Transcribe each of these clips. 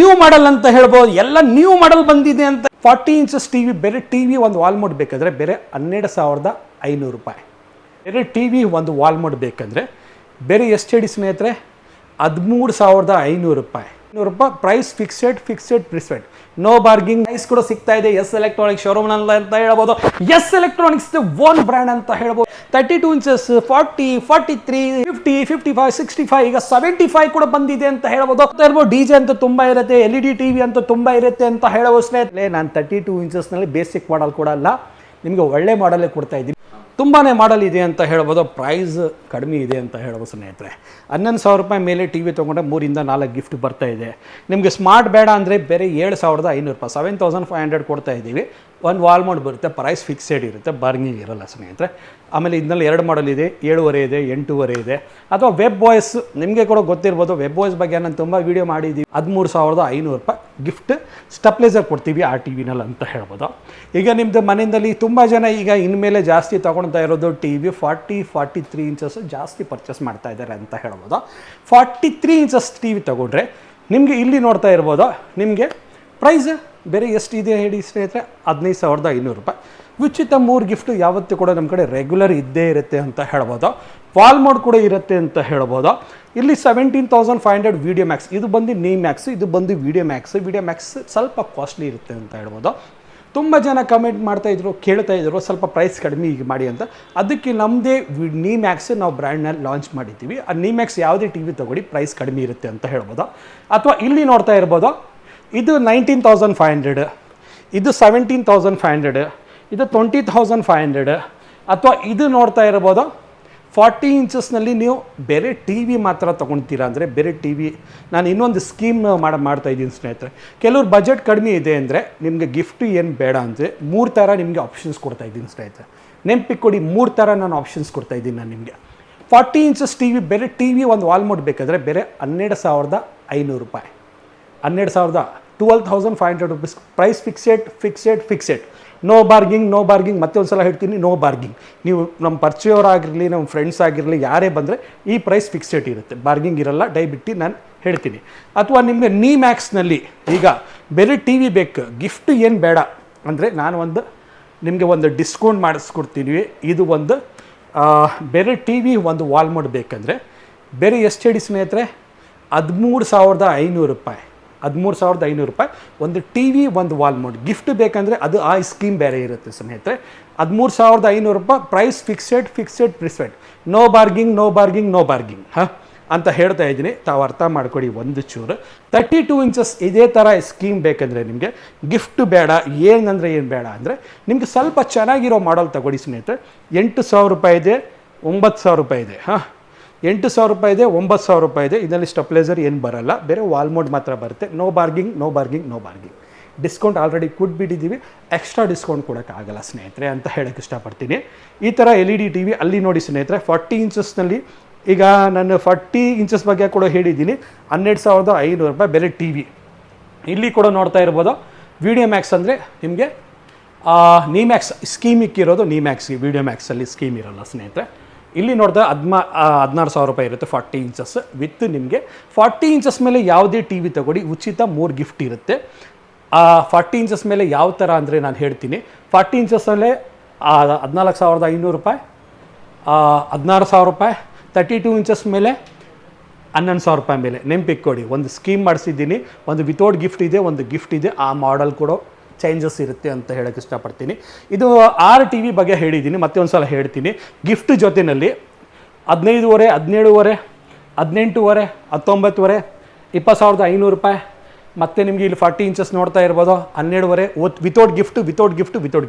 New model ಅಂತ ಹೇಳ್ಬೋದು, ಎಲ್ಲ ನ್ಯೂ ಮಾಡಲ್ ಬಂದಿದೆ ಅಂತ. 40 ಇಂಚಸ್ ಟಿ ವಿ, ಬೇರೆ ಟಿ ವಿ ಒಂದು ವಾಲ್ ಮೌಂಟ್ ಬೇಕಾದರೆ ಬೇರೆ 12,500 ರೂಪಾಯಿ. ಬೇರೆ ಟಿ ವಿ ಒಂದು ವಾಲ್ ಮೌಂಟ್ ಬೇಕಂದರೆ ಬೇರೆ ಎಷ್ಟು ಹೇಳಿ ಸ್ನೇಹಿತರೆ, 13,500 ರೂಪಾಯಿ. Price fixed priced, no bargaining. Price ಕೂಡ ಸಿಗ್ತಾ ಇದೆ ಎಸ್ ಎಲೆಕ್ಟ್ರಾನಿಕ್ಸ್ ಶೋರೂಮ್ ಅಂತ ಹೇಳ್ಬೋದು. ಎಸ್ ಎಲೆಕ್ಟ್ರಾನಿಕ್ಸ್ ಓನ್ ಬ್ರ್ಯಾಂಡ್ ಅಂತ ಹೇಳ್ಬೋದು. 32 ಇಂಚಸ್, 40, 43, 50, 55, 65, ಈಗ 75 ಕೂಡ ಬಂದಿದೆ ಅಂತ ಹೇಳ್ಬೋದು. ಡಿಜೆ ಅಂತ ತುಂಬಾ ಇರುತ್ತೆ, LED ಟಿವಿ ಅಂತ ತುಂಬಾ ಇರುತ್ತೆ ಅಂತ ಹೇಳೋ ಸ್ನೇಹಿತರೆ, ನಾನು 32 ಇಂಚಸ್ನಲ್ಲಿ ಬೇಸಿಕ್ ಮಾಡಲ್ ಕೂಡ ಅಲ್ಲ, ನಿಮಗೆ ಒಳ್ಳೆ ಮಾಡಲೇ ಕೊಡ್ತಾ ಇದ್ದೀನಿ. ತುಂಬಾ ಮಾಡಲ್ ಇದೆ ಅಂತ ಹೇಳ್ಬೋದು. ಪ್ರೈಸ್ ಕಡಿಮೆ ಇದೆ ಅಂತ ಹೇಳ್ಬೋದು ಸ್ನೇಹಿತರೆ. 11,000 ರೂಪಾಯಿ ಮೇಲೆ ಟಿ ವಿ ತೊಗೊಂಡ್ರೆ 3-4 ಗಿಫ್ಟ್ ಬರ್ತಾ ಇದೆ. ನಿಮಗೆ ಸ್ಮಾರ್ಟ್ ಬೇಡ ಅಂದರೆ ಬೇರೆ 7,500 ರೂಪಾಯಿ, 7,500 ಕೊಡ್ತಾ ಇದ್ದೀವಿ. ಒಂದು ವಾಲ್ ಮೌಂಟ್ ಬರುತ್ತೆ, ಪ್ರೈಸ್ ಫಿಕ್ಸೆಡ್ ಇರುತ್ತೆ, ಬಾರ್ಗಿಂಗ್ ಇರಲ್ಲ ಸ್ನೇಹಿತರೆ. ಆಮೇಲೆ ಇದರಲ್ಲಿ 2 ಮಾಡಲ್ ಇದೆ, 7.5 ಇದೆ, 8.5 ಇದೆ. ಅಥವಾ ವೆಬ್ ವಾಯ್ಸ್ ನಿಮಗೆ ಕೂಡ ಗೊತ್ತಿರ್ಬೋದು, ವೆಬ್ ವಾಯ್ಸ್ ಬಗ್ಗೆ ನಾನು ತುಂಬ ವೀಡಿಯೋ ಮಾಡಿದ್ದೀವಿ. 13,500 ರೂಪಾಯಿ ಗಿಫ್ಟ್ ಸ್ಟೆಪ್ಲೈಸರ್ ಕೊಡ್ತೀವಿ ಆ ಟಿ ವಿನಲ್ಲಿ ಅಂತ ಹೇಳ್ಬೋದು. ಈಗ ನಿಮ್ಮದು ಮನೆಯಲ್ಲಿ ತುಂಬ ಜನ ಈಗ ಇನ್ಮೇಲೆ ಜಾಸ್ತಿ ತೊಗೊಳ್ತಾ ಇರೋದು ಟಿ ವಿ 43 ಇಂಚಸ್ ಜಾಸ್ತಿ ಪರ್ಚೇಸ್ ಮಾಡ್ತಾ ಇದ್ದಾರೆ ಅಂತ ಹೇಳ್ಬೋದು. 43 ಇಂಚಸ್ ಟಿ ವಿ ತೊಗೊಂಡ್ರೆ ನಿಮಗೆ ಇಲ್ಲಿ ನೋಡ್ತಾ ಇರ್ಬೋದು, ನಿಮಗೆ ಪ್ರೈಸ್ ಬೇರೆ ಎಷ್ಟಿದೆ ಹೇಳಿ ಸ್ನೇಹಿತರೆ, 15,500 ರೂಪಾಯಿ. ಉಚಿತ 3 ಗಿಫ್ಟು ಯಾವತ್ತೂ ಕೂಡ ನಮ್ಮ ಕಡೆ ರೆಗ್ಯುಲರ್ ಇದ್ದೇ ಇರುತ್ತೆ ಅಂತ ಹೇಳ್ಬೋದು. ವಾಲ್ ಮೌಂಟ್ ಕೂಡ ಇರುತ್ತೆ ಅಂತ ಹೇಳ್ಬೋದು. ಇಲ್ಲಿ 17,500 ವಿಡಿಯೋ ಮ್ಯಾಕ್ಸ್, ಇದು ಬಂದು ನೀ ಮ್ಯಾಕ್ಸ್, ಇದು ಬಂದು ವಿಡಿಯೋ ಮ್ಯಾಕ್ಸ್ ಸ್ವಲ್ಪ ಕಾಸ್ಟ್ಲಿ ಇರುತ್ತೆ ಅಂತ ಹೇಳ್ಬೋದು. ತುಂಬ ಜನ ಕಮೆಂಟ್ ಮಾಡ್ತಾಯಿದ್ರು, ಕೇಳ್ತಾಯಿದ್ರು ಸ್ವಲ್ಪ ಪ್ರೈಸ್ ಕಡಿಮೆ ಈಗ ಮಾಡಿ ಅಂತ. ಅದಕ್ಕೆ ನಮ್ಮದೇ ನೀ ಮ್ಯಾಕ್ಸ್ ನಾವು ಬ್ರ್ಯಾಂಡ್ನಲ್ಲಿ ಲಾಂಚ್ ಮಾಡಿದ್ದೀವಿ. ಆ ನೀ ಮ್ಯಾಕ್ಸ್ ಯಾವುದೇ ಟಿ ವಿ ತೊಗೊಳ್ಳಿ ಪ್ರೈಸ್ ಕಡಿಮೆ ಇರುತ್ತೆ ಅಂತ ಹೇಳ್ಬೋದು. ಅಥವಾ ಇಲ್ಲಿ ನೋಡ್ತಾ ಇರ್ಬೋದು, ಇದು 19,500, ಇದು 17,500, ಇದು 20,500. ಅಥವಾ ಇದು ನೋಡ್ತಾ ಇರ್ಬೋದು 40 ಇಂಚಸ್ನಲ್ಲಿ ನೀವು ಬೇರೆ ಟಿ ವಿ ಮಾತ್ರ ತೊಗೊಳ್ತೀರಾ ಅಂದರೆ ಬೇರೆ ಟಿ ವಿ ನಾನು ಇನ್ನೊಂದು ಸ್ಕೀಮ್ ಮಾಡ್ತಾಯಿದ್ದೀನಿ ಸ್ನೇಹಿತರೆ. ಕೆಲವ್ರು ಬಜೆಟ್ ಕಡಿಮೆ ಇದೆ ಅಂದರೆ ನಿಮಗೆ ಗಿಫ್ಟ್ ಏನು ಬೇಡ ಅಂದರೆ 3 ಥರ ನಿಮಗೆ ಆಪ್ಷನ್ಸ್ ಕೊಡ್ತಾಯಿದ್ದೀನಿ ಸ್ನೇಹಿತರೆ. ನೆನಪಿಟ್ಕೊಡಿ, 3 ಥರ ನಾನು ಆಪ್ಷನ್ಸ್ ಕೊಡ್ತಾಯಿದ್ದೀನಿ ನಾನು ನಿಮಗೆ. 40 ಇಂಚಸ್ ಟಿ ವಿ, ಬೇರೆ ಟಿ ವಿ ಒಂದು ವಾಲ್ ಮೌಂಟ್ ಬೇಕಾದರೆ ಬೇರೆ 12,500 ರೂಪಾಯಿ. 12,500 rupees. Price fixed, no bargaining. ಮತ್ತೆ ಒಂದು ಸಲ ಹೇಳ್ತೀನಿ, ನೋ ಬಾರ್ಗಿಂಗ್. ನೀವು ನಮ್ಮ ಪರಿಚಯವರಾಗಿರಲಿ, ನಮ್ಮ ಫ್ರೆಂಡ್ಸ್ ಆಗಿರಲಿ, ಯಾರೇ ಬಂದರೆ ಈ ಪ್ರೈಸ್ ಫಿಕ್ಸೆಡ್ ಇರುತ್ತೆ, ಬಾರ್ಗಿಂಗ್ ಇರಲ್ಲ, ದಯವಿಟ್ಟು ನಾನು ಹೇಳ್ತೀನಿ. ಅಥವಾ ನಿಮಗೆ ನೀ ಮ್ಯಾಕ್ಸ್ನಲ್ಲಿ ಈಗ ಬೇರೆ ಟಿ ವಿ ಬೇಕು, ಗಿಫ್ಟ್ ಏನು ಬೇಡ ಅಂದರೆ ನಾನು ನಿಮಗೆ ಒಂದು ಡಿಸ್ಕೌಂಟ್ ಮಾಡಿಸ್ಕೊಡ್ತೀನಿ. ಇದು ಬೇರೆ ಟಿ ವಿ ಒಂದು ವಾಲ್ ಮೌಂಟ್ ಬೇಕಂದರೆ ಬೇರೆ ಎಷ್ಟು ಹೇಳಿ ಸ್ನೇಹಿತರೆ, 13,500 ರೂಪಾಯಿ. 13,500 ರೂಪಾಯಿ ಒಂದು ಟಿ ವಿ ಒಂದು ವಾಲ್ ಮೌಂಟ್. ಗಿಫ್ಟ್ ಬೇಕಂದರೆ ಅದು ಆ ಸ್ಕೀಮ್ ಬೇರೆ ಇರುತ್ತೆ ಸ್ನೇಹಿತರೆ. 13,500 ರೂಪಾಯಿ. Price fixed priced, no bargaining ಅಂತ ಹೇಳ್ತಾ ಇದ್ದೀನಿ. ತಾವು ಅರ್ಥ ಮಾಡ್ಕೊಡಿ ಒಂದು ಚೂರು. 32 ಇಂಚಸ್ ಇದೇ ಥರ ಸ್ಕೀಮ್ ಬೇಕಂದರೆ ನಿಮಗೆ ಗಿಫ್ಟ್ ಬೇಡ, ಏನು ಬೇಡ ಅಂದರೆ ನಿಮಗೆ ಸ್ವಲ್ಪ ಚೆನ್ನಾಗಿರೋ ಮಾಡಲ್ ತಗೊಳ್ಳಿ ಸ್ನೇಹಿತರೆ. 8,000 ರೂಪಾಯಿ ಇದೆ, 9,000 ರೂಪಾಯಿ ಇದೆ. 8,000 ರೂಪಾಯಿ ಇದೆ, 9,000 ರೂಪಾಯಿ ಇದೆ. ಇದರಲ್ಲಿ ಸ್ಟೆಪ್ಲೈಸರ್ ಏನು ಬರಲ್ಲ, ಬೇರೆ ವಾಲ್ ಮೌಂಟ್ ಮಾತ್ರ ಬರುತ್ತೆ. No bargaining. ಡಿಸ್ಕೌಂಟ್ ಆಲ್ರೆಡಿ ಕೊಟ್ಬಿಟ್ಟಿದ್ದೀವಿ, ಎಕ್ಸ್ಟ್ರಾ ಡಿಸ್ಕೌಂಟ್ ಕೊಡೋಕ್ಕಾಗಲ್ಲ ಸ್ನೇಹಿತರೆ ಅಂತ ಹೇಳೋಕ್ಕೆ ಇಷ್ಟಪಡ್ತೀನಿ. ಈ ಥರ LED ಟಿ ವಿ ಅಲ್ಲಿ ನೋಡಿ ಸ್ನೇಹಿತರೆ, 40 ಇಂಚಸ್ನಲ್ಲಿ ಈಗ ನಾನು 40 ಇಂಚಸ್ ಬಗ್ಗೆ ಕೂಡ ಹೇಳಿದ್ದೀನಿ. 12,500 ರೂಪಾಯಿ ಬೆಲೆ ಟಿ ವಿ. ಇಲ್ಲಿ ಕೂಡ ನೋಡ್ತಾ ಇರ್ಬೋದು, ವಿಡಿಯೋ ಮ್ಯಾಕ್ಸ್ ಅಂದರೆ ನಿಮಗೆ ನೀ ಮ್ಯಾಕ್ಸ್ ಸ್ಕೀಮ್ ಇಕ್ಕಿರೋದು. ನೀ ಮ್ಯಾಕ್ಸ್ಗೆ ವಿಡಿಯೋ ಮ್ಯಾಕ್ಸಲ್ಲಿ ಸ್ಕೀಮ್ ಇರೋಲ್ಲ ಸ್ನೇಹಿತರೆ. ಇಲ್ಲಿ ನೋಡಿದ್ರೆ 16,000 ರೂಪಾಯಿ ಇರುತ್ತೆ 40 ಇಂಚಸ್ ವಿತ್. ನಿಮಗೆ 40 ಇಂಚಸ್ ಮೇಲೆ ಯಾವುದೇ ಟಿ ವಿ ತಗೊಳ್ಳಿ ಉಚಿತ 3 ಗಿಫ್ಟ್ ಇರುತ್ತೆ. 40 ಇಂಚಸ್ ಮೇಲೆ ಯಾವ ಥರ ಅಂದರೆ ನಾನು ಹೇಳ್ತೀನಿ. 40 ಇಂಚಸ್ಸಲ್ಲೇ 14,500 ರೂಪಾಯಿ, 16,000 ರೂಪಾಯಿ. 32 ಇಂಚಸ್ ಮೇಲೆ 11,000 ರೂಪಾಯಿ ಮೇಲೆ. ನೆನಪಿಟ್ಕೊಡಿ, ಒಂದು ಸ್ಕೀಮ್ ಮಾಡಿಸಿದ್ದೀನಿ, ಒಂದು ವಿತೌಟ್ ಗಿಫ್ಟ್ ಇದೆ, ಒಂದು ಗಿಫ್ಟ್ ಇದೆ. ಆ ಮಾಡಲ್ ಕೂಡ ಚೇಂಜಸ್ ಇರುತ್ತೆ ಅಂತ ಹೇಳೋಕ್ಕೆ ಇಷ್ಟಪಡ್ತೀನಿ. ಇದು 6 ಟಿ ವಿ ಬಗ್ಗೆ ಹೇಳಿದ್ದೀನಿ, ಮತ್ತೆ ಒಂದು ಸಲ ಹೇಳ್ತೀನಿ. ಗಿಫ್ಟ್ ಜೊತೆಯಲ್ಲಿ 15,500, 17,500, 18,500, 19,500, 20,500 ರೂಪಾಯಿ. ಮತ್ತು ನಿಮಗೆ ಇಲ್ಲಿ 40 ಇಂಚಸ್ ನೋಡ್ತಾ ಇರ್ಬೋದು, 12,500 ವಿತೌಟ್ ಗಿಫ್ಟ್.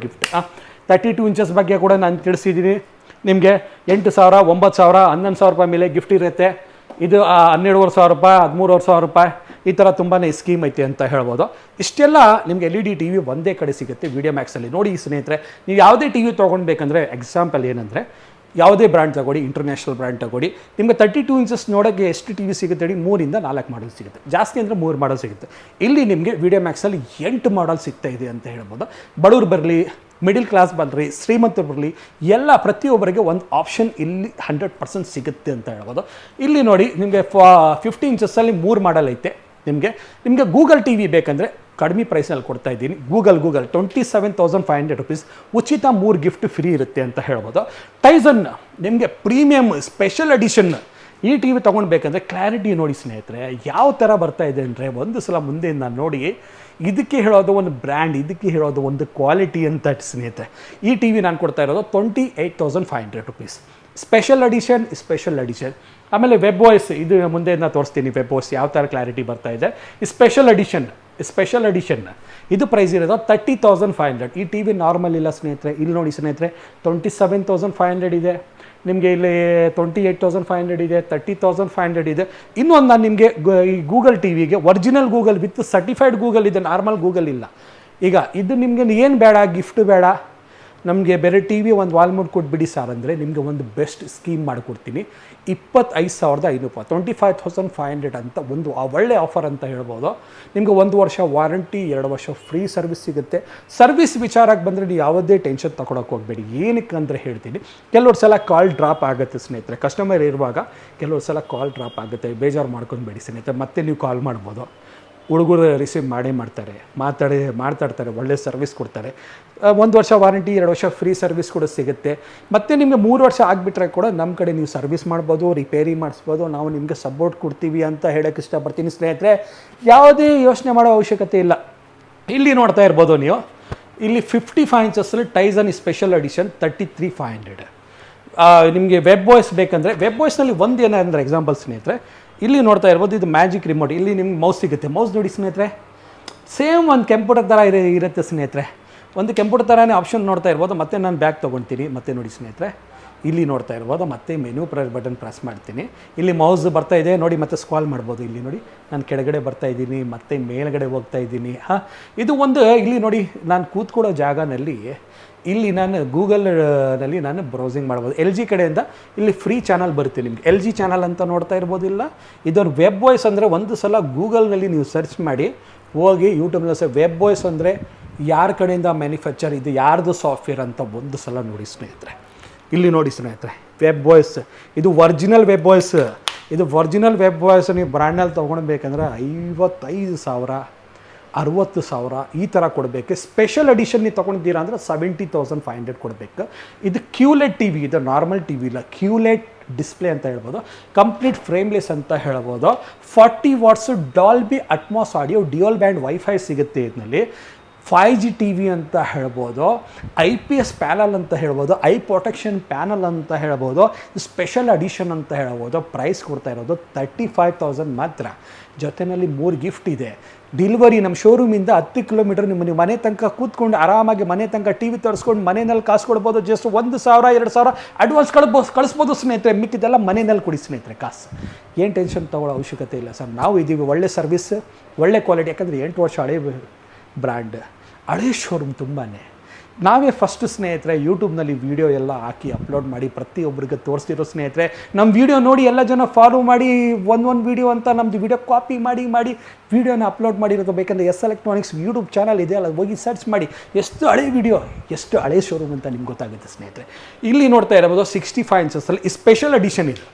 32 ಇಂಚಸ್ ಬಗ್ಗೆ ಕೂಡ ನಾನು ತಿಳಿಸಿದ್ದೀನಿ ನಿಮಗೆ. 8,000, 9,000, 11,000 ರೂಪಾಯಿ ಮೇಲೆ ಗಿಫ್ಟ್ ಇರುತ್ತೆ. ಇದು 12,500 ರೂಪಾಯಿ, 13,500 ರೂಪಾಯಿ. ಈ ಥರ ತುಂಬಾ ಸ್ಕೀಮ್ ಐತೆ ಅಂತ ಹೇಳ್ಬೋದು. ಇಷ್ಟೆಲ್ಲ ನಿಮಗೆ LED ಟಿ ವಿ ಒಂದೇ ಕಡೆ ಸಿಗುತ್ತೆ, ವಿಡಿಯೋ ಮ್ಯಾಕ್ಸಲ್ಲಿ. ನೋಡಿ ಸ್ನೇಹಿತರೆ, ನೀವು ಯಾವುದೇ ಟಿ ವಿ ತೊಗೊಳ್ಬೇಕಂದ್ರೆ ಎಕ್ಸಾಂಪಲ್ ಏನಂದರೆ ಯಾವುದೇ ಬ್ರ್ಯಾಂಡ್ ತಗೊಳ್ಳಿ, ಇಂಟರ್ನ್ಯಾಷನಲ್ ಬ್ರ್ಯಾಂಡ್ ತಗೊಳ್ಳಿ, ನಿಮಗೆ 32 ಇಂಚಸ್ ನೋಡೋಕ್ಕೆ ಎಷ್ಟು ಟಿ ವಿ ಸಿಗುತ್ತೆ ಹೇಳಿ? 3-4 ಮಾಡಲ್ ಸಿಗುತ್ತೆ, ಜಾಸ್ತಿ ಅಂದರೆ 3 ಮಾಡಲ್ ಸಿಗುತ್ತೆ. ಇಲ್ಲಿ ನಿಮಗೆ ವಿಡಿಯೋ ಮ್ಯಾಕ್ಸಲ್ಲಿ 8 ಮಾಡಲ್ ಸಿಗ್ತಾ ಇದೆ ಅಂತ ಹೇಳ್ಬೋದು. ಬಡವ್ರು ಬರಲಿ, ಮಿಡಿಲ್ ಕ್ಲಾಸ್ ಬರಲಿ, ಶ್ರೀಮಂತರು ಬರಲಿ, ಎಲ್ಲ ಪ್ರತಿಯೊಬ್ಬರಿಗೆ ಒಂದು ಆಪ್ಷನ್ ಇಲ್ಲಿ 100% ಸಿಗುತ್ತೆ ಅಂತ ಹೇಳ್ಬೋದು. ಇಲ್ಲಿ ನೋಡಿ ನಿಮಗೆ 50 ಇಂಚಸ್ಸಲ್ಲಿ 3 ಮಾಡಲ್ ಐತೆ. ನಿಮಗೆ ಗೂಗಲ್ ಟಿ ವಿ ಬೇಕಂದರೆ ಕಡಿಮೆ ಪ್ರೈಸ್ನಲ್ಲಿ ಕೊಡ್ತಾ ಇದ್ದೀನಿ. ಗೂಗಲ್ 27,500 ರುಪೀಸ್, ಉಚಿತ 3 ಗಿಫ್ಟ್ ಫ್ರೀ ಇರುತ್ತೆ ಅಂತ ಹೇಳ್ಬೋದು. ಟೈಸನ್ ನಿಮಗೆ ಪ್ರೀಮಿಯಮ್ ಸ್ಪೆಷಲ್ ಎಡಿಷನ್ ಈ ಟಿ ವಿ ತೊಗೊಳ್ಬೇಕಂದ್ರೆ ಕ್ಲಾರಿಟಿ ನೋಡಿ ಸ್ನೇಹಿತರೆ, ಯಾವ ಥರ ಬರ್ತಾ ಇದೆ ಅಂದರೆ ಒಂದು ಸಲ ಮುಂದೆಯಿಂದ ನೋಡಿ. ಇದಕ್ಕೆ ಹೇಳೋದು ಒಂದು ಬ್ರ್ಯಾಂಡ್, ಇದಕ್ಕೆ ಹೇಳೋದು ಒಂದು ಕ್ವಾಲಿಟಿ ಅಂತ ಸ್ನೇಹಿತರೆ. ಈ ಟಿ ವಿ ನಾನು ಕೊಡ್ತಾ ಇರೋದು 28,500 ರುಪೀಸ್. Special edition. ಆಮೇಲೆ ವೆಬ್ ವಾಯ್ಸ್, ಇದು ಮುಂದೆಯಿಂದ ತೋರಿಸ್ತೀನಿ. ವೆಬ್ ವಾಯ್ಸ್ ಯಾವ ಥರ ಕ್ಲಾರಿಟಿ ಬರ್ತಾ ಇದೆ. ಈ ಸ್ಪೆಷಲ್ ಎಡಿಷನ್ ಇದು ಪ್ರೈಸ್ ಇರೋದು 30,500. ಈ ಟಿ ವಿ ನಾರ್ಮಲ್ ಇಲ್ಲ ಸ್ನೇಹಿತರೆ. ಇಲ್ಲಿ ನೋಡಿ ಸ್ನೇಹಿತರೆ, 27,500 ಇದೆ, ನಿಮಗೆ ಇಲ್ಲಿ 28,500 ಇದೆ, 30,500 ಇದೆ. ಇನ್ನೊಂದು ನಾನು ನಿಮಗೆ ಈ ಗೂಗಲ್ ಟಿ ವಿಗೆ original Google with certified Google ಇದೆ, ನಾರ್ಮಲ್ ಗೂಗಲ್ ಇಲ್ಲ. ಈಗ ಇದು ನಿಮಗೆ ಏನು ಬೇಡ, ಗಿಫ್ಟ್ ಬೇಡ, ನಮಗೆ ಬೇರೆ ಟಿ ವಿ ಒಂದು ವಾಲ್ ಮೌಂಟ್ ಕೊಟ್ಬಿಡಿ ಸರ್ ಅಂದರೆ ನಿಮಗೆ ಒಂದು ಬೆಸ್ಟ್ ಸ್ಕೀಮ್ ಮಾಡಿಕೊಡ್ತೀನಿ. 25,500, 25,500 ಅಂತ ಒಂದು ಒಳ್ಳೆ ಆಫರ್ ಅಂತ ಹೇಳ್ಬೋದು. ನಿಮಗೆ 1 ವರ್ಷ ವಾರಂಟಿ, 2 ವರ್ಷ ಫ್ರೀ ಸರ್ವಿಸ್ ಸಿಗುತ್ತೆ. ಸರ್ವಿಸ್ ವಿಚಾರಕ್ಕೆ ಬಂದರೆ ನೀವು ಯಾವುದೇ ಟೆನ್ಷನ್ ತಗೊಳಕ್ಕೆ ಹೋಗಬೇಡಿ. ಏನಕ್ಕೆ ಅಂದರೆ ಹೇಳ್ತೀನಿ, ಕೆಲವ್ರು ಸಲ ಕಾಲ್ ಡ್ರಾಪ್ ಆಗುತ್ತೆ ಸ್ನೇಹಿತರೆ. ಕಸ್ಟಮರ್ ಇರುವಾಗ ಕೆಲವ್ರು ಸಲ ಕಾಲ್ ಡ್ರಾಪ್ ಆಗುತ್ತೆ, ಬೇಜಾರು ಮಾಡ್ಕೊಂಡ್ಬೇಡಿ ಸ್ನೇಹಿತರೆ. ಮತ್ತೆ ನೀವು ಕಾಲ್ ಮಾಡ್ಬೋದು. ಹುಡುಗರು ರಿಸೀವ್ ಮಾಡ್ತಾರೆ, ಮಾತಾಡ್ತಾರೆ, ಒಳ್ಳೆ ಸರ್ವಿಸ್ ಕೊಡ್ತಾರೆ. 1 ವರ್ಷ ವಾರಂಟಿ, 2 ವರ್ಷ ಫ್ರೀ ಸರ್ವಿಸ್ ಕೂಡ ಸಿಗುತ್ತೆ. ಮತ್ತು ನಿಮಗೆ 3 ವರ್ಷ ಆಗಿಬಿಟ್ರೆ ಕೂಡ ನಮ್ಮ ಕಡೆ ನೀವು ಸರ್ವಿಸ್ ಮಾಡ್ಬೋದು, ರಿಪೇರಿ ಮಾಡಿಸ್ಬೋದು, ನಾವು ನಿಮಗೆ ಸಪೋರ್ಟ್ ಕೊಡ್ತೀವಿ ಅಂತ ಹೇಳೋಕ್ಕೆ ಇಷ್ಟಪಡ್ತೀನಿ ಸ್ನೇಹಿತರೆ. ಯಾವುದೇ ಯೋಚನೆ ಮಾಡೋ ಅವಶ್ಯಕತೆ ಇಲ್ಲ. ಇಲ್ಲಿ ನೋಡ್ತಾ ಇರ್ಬೋದು ನೀವು, ಇಲ್ಲಿ 55 ಇಂಚಸ್ಸಲ್ಲಿ ಟೈಸನ್ ಸ್ಪೆಷಲ್ ಎಡಿಷನ್ 33,500. ನಿಮಗೆ ವೆಬ್ ವಾಯ್ಸ್ ಬೇಕಂದರೆ, ವೆಬ್ ವಾಯ್ಸ್ನಲ್ಲಿ ಒಂದು ಏನಂದರೆ ಎಕ್ಸಾಂಪಲ್ ಸ್ನೇಹಿತರೆ, ಇಲ್ಲಿ ನೋಡ್ತಾ ಇರ್ಬೋದು, ಇದು ಮ್ಯಾಜಿಕ್ ರಿಮೋಟ್. ಇಲ್ಲಿ ನಿಮ್ಗೆ ಮೌಸ್ ಸಿಗುತ್ತೆ. ಮೌಸ್ ನೋಡಿ ಸ್ನೇಹಿತರೆ, ಸೇಮ್ ಒಂದು ಕಂಪ್ಯೂಟರ್ ಥರ ಇರುತ್ತೆ ಸ್ನೇಹಿತರೆ. ಒಂದು ಕಂಪ್ಯೂಟರ್ ಥರನೇ ಆಪ್ಷನ್ ನೋಡ್ತಾ ಇರ್ಬೋದು. ಮತ್ತೆ ನಾನು ಬ್ಯಾಕ್ ತೊಗೊಳ್ತೀನಿ. ಮತ್ತೆ ನೋಡಿ ಸ್ನೇಹಿತರೆ, ಇಲ್ಲಿ ನೋಡ್ತಾ ಇರ್ಬೋದು, ಮತ್ತೆ ಮೆನು ಬಟನ್ ಪ್ರೆಸ್ ಮಾಡ್ತೀನಿ. ಇಲ್ಲಿ ಮೌಸ್ ಬರ್ತಾ ಇದೆ ನೋಡಿ, ಮತ್ತೆ ಸ್ಕ್ರಾಲ್ ಮಾಡ್ಬೋದು. ಇಲ್ಲಿ ನೋಡಿ, ನಾನು ಕೆಳಗಡೆ ಬರ್ತಾ ಇದ್ದೀನಿ, ಮತ್ತೆ ಮೇಲ್ಗಡೆ ಹೋಗ್ತಾ ಇದ್ದೀನಿ. ಇದು ಒಂದು ಇಲ್ಲಿ ನೋಡಿ, ನಾನು ಕೂತ್ಕೊಳ್ಳೋ ಜಾಗನಲ್ಲಿ ಇಲ್ಲಿ ನಾನು ಗೂಗಲ್ನಲ್ಲಿ ನಾನು ಬ್ರೌಸಿಂಗ್ ಮಾಡ್ಬೋದು. LG ಕಡೆಯಿಂದ ಇಲ್ಲಿ ಫ್ರೀ ಚಾನಲ್ ಬರುತ್ತೆ ನಿಮಗೆ, LG ಚಾನಲ್ ಅಂತ ನೋಡ್ತಾ ಇರ್ಬೋದಿಲ್ಲ. ಇದೊಂದು ವೆಬ್ ವಾಯ್ಸ್ ಅಂದರೆ ಒಂದು ಸಲ ಗೂಗಲ್ನಲ್ಲಿ ನೀವು ಸರ್ಚ್ ಮಾಡಿ ಹೋಗಿ ಯೂಟ್ಯೂಬ್ನಲ್ಲಿ ವೆಬ್ ವಾಯ್ಸ್ ಅಂದರೆ ಯಾರ ಕಡೆಯಿಂದ ಮ್ಯಾನುಫ್ಯಾಕ್ಚರ್, ಇದು ಯಾರ್ದು ಸಾಫ್ಟ್ವೇರ್ ಅಂತ ಒಂದು ಸಲ ನೋಡಿ ಸ್ನೇಹಿತರೆ. ಇಲ್ಲಿ ನೋಡಿ ಸ್ನೇಹಿತರೆ, ವೆಬ್ ವಾಯ್ಸ್, ಇದು ಒರಿಜಿನಲ್ ವೆಬ್ ವಾಯ್ಸ್. ಇದು ಒರಿಜಿನಲ್ ವೆಬ್ ವಾಯ್ಸ್ ನೀವು ಬ್ರ್ಯಾಂಡಲ್ಲಿ ತೊಗೊಳ್ಬೇಕಂದ್ರೆ 55,000, 60,000 ಈ ಥರ ಕೊಡಬೇಕು. ಸ್ಪೆಷಲ್ ಎಡಿಷನ್ ನೀವು ತೊಗೊಂಡಿದ್ದೀರಾ ಅಂದರೆ 70,500 ಕೊಡಬೇಕು. ಇದು QLED ಟಿ ವಿ, ಇದು ನಾರ್ಮಲ್ ಟಿ ವಿ ಇಲ್ಲ, QLED ಡಿಸ್ಪ್ಲೇ ಅಂತ ಹೇಳ್ಬೋದು. ಕಂಪ್ಲೀಟ್ ಫ್ರೇಮ್ಲೆಸ್ ಅಂತ ಹೇಳ್ಬೋದು. 40 what's Dolby Atmos audio, dual band wifi ಸಿಗುತ್ತೆ ಇದರಲ್ಲಿ. 5G ಟಿ ವಿ ಅಂತ ಹೇಳ್ಬೋದು. IPS ಪ್ಯಾನಲ್ ಅಂತ ಹೇಳ್ಬೋದು, ಐ ಪ್ರೊಟೆಕ್ಷನ್ ಪ್ಯಾನಲ್ ಅಂತ ಹೇಳ್ಬೋದು. ಸ್ಪೆಷಲ್ ಅಡಿಷನ್ ಅಂತ ಹೇಳ್ಬೋದು. ಪ್ರೈಸ್ ಕೊಡ್ತಾ ಇರೋದು 35,000 ಮಾತ್ರ. ಜೊತೆಯಲ್ಲಿ 3 ಗಿಫ್ಟ್ ಇದೆ. ಡೆಲಿವರಿ ನಮ್ಮ ಶೋರೂಮಿಂದ 10 ಕಿಲೋಮೀಟರ್ ನೀವು ಮನೆ ತನಕ ಕೂತ್ಕೊಂಡು ಆರಾಮಾಗಿ ಮನೆ ತನಕ ಟಿ ವಿ ತರಿಸ್ಕೊಂಡು ಮನೆಯಲ್ಲಿ ಕಾಸು ಕೊಡ್ಬೋದು. ಜಸ್ಟ್ 1,000, 2,000 ಅಡ್ವಾನ್ಸ್ ಕಳಿಸ್ಬೋದು ಸ್ನೇಹಿತರೆ. ಮಿಕ್ಕಿದೆಲ್ಲ ಮನೆಯಲ್ಲಿ ಕೊಡಿ ಸ್ನೇಹಿತರೆ ಕಾಸು. ಏನು ಟೆನ್ಷನ್ ತೊಗೊಳ್ಳೋ ಅವಶ್ಯಕತೆ ಇಲ್ಲ ಸರ್. ನಾವು ಇದ್ದೀವಿ, ಒಳ್ಳೆ ಸರ್ವಿಸ್, ಒಳ್ಳೆ ಕ್ವಾಲಿಟಿ. ಯಾಕಂದರೆ 8 ವರ್ಷ ಹಳೆ ಬ್ರ್ಯಾಂಡ್, ಹಳೆ ಶೋರೂಮ್ ತುಂಬಾ. ನಾವೇ ಫಸ್ಟ್ ಸ್ನೇಹಿತರೆ ಯೂಟ್ಯೂಬ್ನಲ್ಲಿ ವೀಡಿಯೋ ಎಲ್ಲ ಹಾಕಿ ಅಪ್ಲೋಡ್ ಮಾಡಿ ಪ್ರತಿಯೊಬ್ಬರಿಗೆ ತೋರಿಸ್ತಿರೋ ಸ್ನೇಹಿತರೆ. ನಮ್ಮ ವೀಡಿಯೋ ನೋಡಿ ಎಲ್ಲ ಜನ ಫಾಲೋ ಮಾಡಿ ಒಂದು ವೀಡಿಯೋ ಅಂತ ನಮ್ಮದು ವೀಡಿಯೋ ಕಾಪಿ ಮಾಡಿ ವೀಡಿಯೋನ ಅಪ್ಲೋಡ್ ಮಾಡಿರೋದು. ಬೇಕಂದರೆ ಎಸ್ ಎಲೆಕ್ಟ್ರಾನಿಕ್ಸ್ ಯೂಟ್ಯೂಬ್ ಚಾನಲ್ ಇದೆ ಅಲ್ಲ, ಹೋಗಿ ಸರ್ಚ್ ಮಾಡಿ. ಎಷ್ಟು ಹಳೆ ವೀಡಿಯೋ, ಎಷ್ಟು ಹಳೆ ಶೋರೂಮ್ ಅಂತ ನಿಮ್ಗೆ ಗೊತ್ತಾಗುತ್ತೆ ಸ್ನೇಹಿತರೆ. ಇಲ್ಲಿ ನೋಡ್ತಾ ಇರೋದು 65 ಇಂಚಸ್ಸಲ್ಲಿ ಸ್ಪೆಷಲ್ ಎಡಿಷನ್ ಇದು.